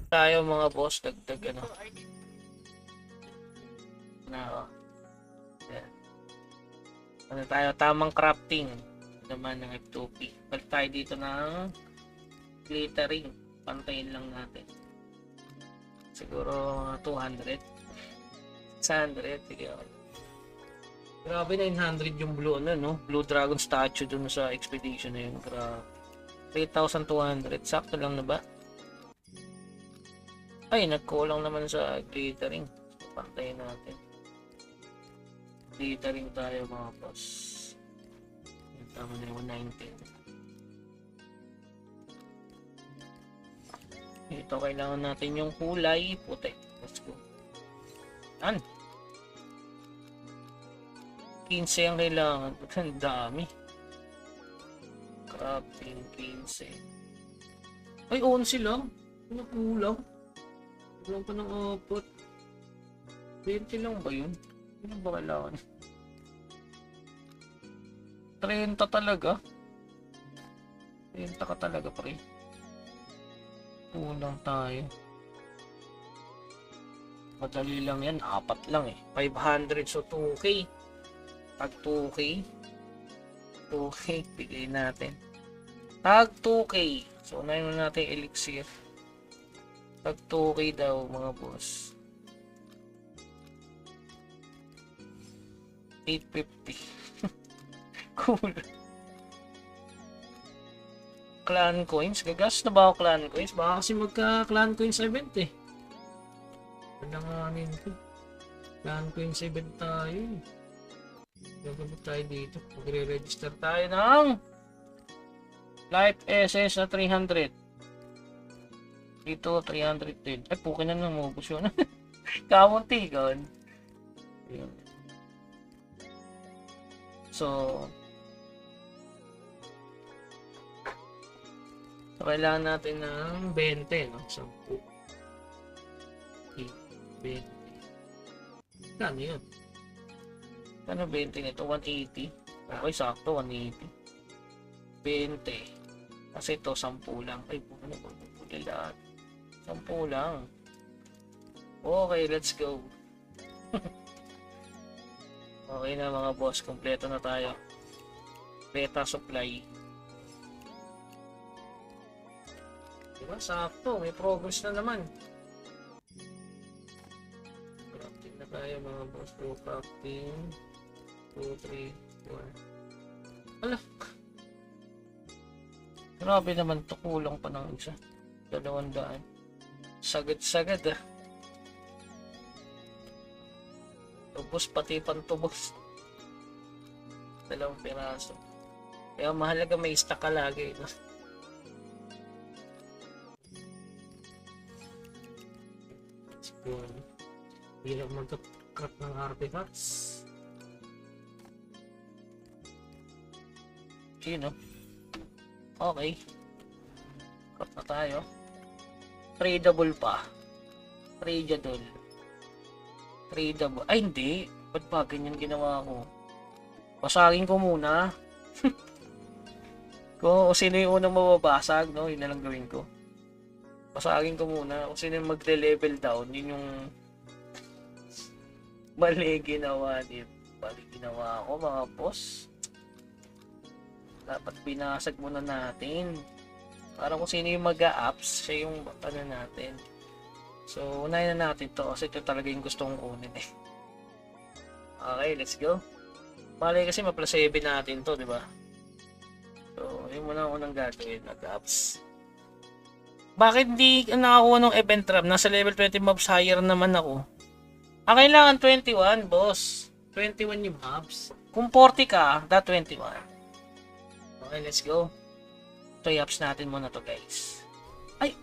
Tayo mga boss, dagdag ano. Na, yan. Ano tayo, tamang crafting naman ng F2P. Balik tayo dito ng glittering. Pantayin lang natin. Siguro 200. 600. Sige. Grabe, 900 yung blue ano, no? Blue Dragon statue dun sa expedition na yun. Grabe. 3,200. Sakto lang na ba? Ay, nagkulang naman sa glittering. Pantayin natin. Glittering tayo mga boss. Tama na yung 119. Ito, kailangan natin yung kulay puti. Let's go. Yan. 15 ang kailangan. Ang dami. Crafting 15. Ay, 11 lang. Ano kulang? Kulang pa ng 4. 20 lang ba yun? Ano ba kailangan? 30 talaga. 30 ka talaga, pre. Kulang tayo. Madali lang yan. 4 lang eh. 500. So 2K. Tag 2K. 2K. Bigay natin. Tag 2K. So unahin na natin elixir. Tag 2K daw mga boss. 850. Cool. Clan coins. Gagas na ba ako clan coins? Baka kasi magka clan coins event eh. Palanganin ko. Clan coins event tayo eh. Gagawin tayo dito. Magre-register tayo ng Life SS na 300. Dito 310. Ay, pukin na lang. Mabus yun. Kamunti ka. Yun. So, kailangan natin ng 20, no? 10. 20. Kano yun? Kano 20 nito? 180. Okay, sakto. 180. 20. Kasi ito, 10 lang. Ay, ano ba? Puli lahat. 10 lang. Okay, let's go. Okay na mga boss. Kompleto na tayo. Beta supply. Diba? Sakto. May progress na naman. Crafting na tayo mga boss. Pro crafting. 2, 3, 4. Ala. Grabe naman to. Kulang pa ng isa. 200. Sagad-sagad ah. Tubos pati pantubos. 2 piraso. Kaya mahalaga may stock ka lagi. No? Hirap mag-craft ng artifacts. Sino? Okay. Craft na tayo. Tradable pa. Tradable. Tradable. Ay, hindi. Ba't ba ganyan ginawa ko? Basagin ko muna. Kung sino yung unang mababasag, no? Yun na lang gawin ko. Basagin ko muna. Kung sino yung magle-level down, yun yung mali ginawa. Mali ginawa ko, mga boss. Dapat binasag muna natin. Para kung sino yung mag-a-apps, siya yung ano natin. So, unahin na natin to kasi ito talaga yung gusto kong kunin eh. Okay, let's go. Malay kasi ma-plus 7 natin to, di ba? So, yun muna ang unang gagawin. Mag-apps. Bakit di nakakuha ng event trap? Nasa level 20 mobs higher naman ako. Kailangan 21, boss. 21 yung mobs. Kung 40 ka, that 21. Okay, let's go. Ito i-apps natin muna to, guys. Ay!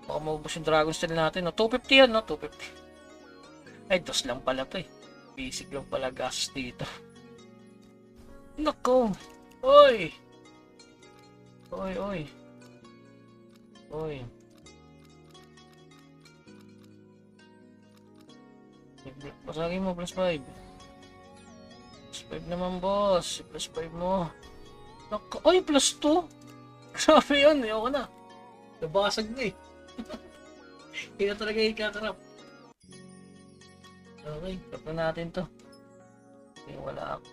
Baka maubos yung dragon steel natin, no? 250 yan, no? 250. Ay, dos lang pala to, eh. Basic lang pala gas dito. Nako! Oy! Oy, oy. Oy. Basagin mo, plus 5. Plus 5 naman, boss. Plus 5 mo. Nako! Oy, plus 2! Grabe yun, ayoko na. Nabasag na eh. Hindi na talaga ikakrap. Okay, crap na natin to. Okay, wala ako.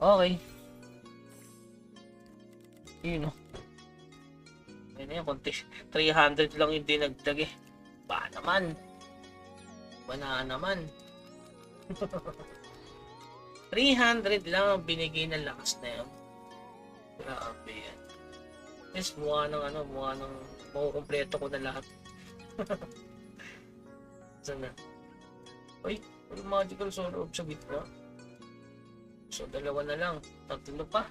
Okay. Yun o. Ayun na yan, konti. 300 lang yung dinagdag eh. Ba naman. Ba na naman. 300 lang ang binigay ng lakas na yan. Grabe yan. Yes, mukha ng makukumpleto ko na lahat. Saan na? Uy, magical solo orb sa gitna. So, dalawa na lang. Tatlo pa.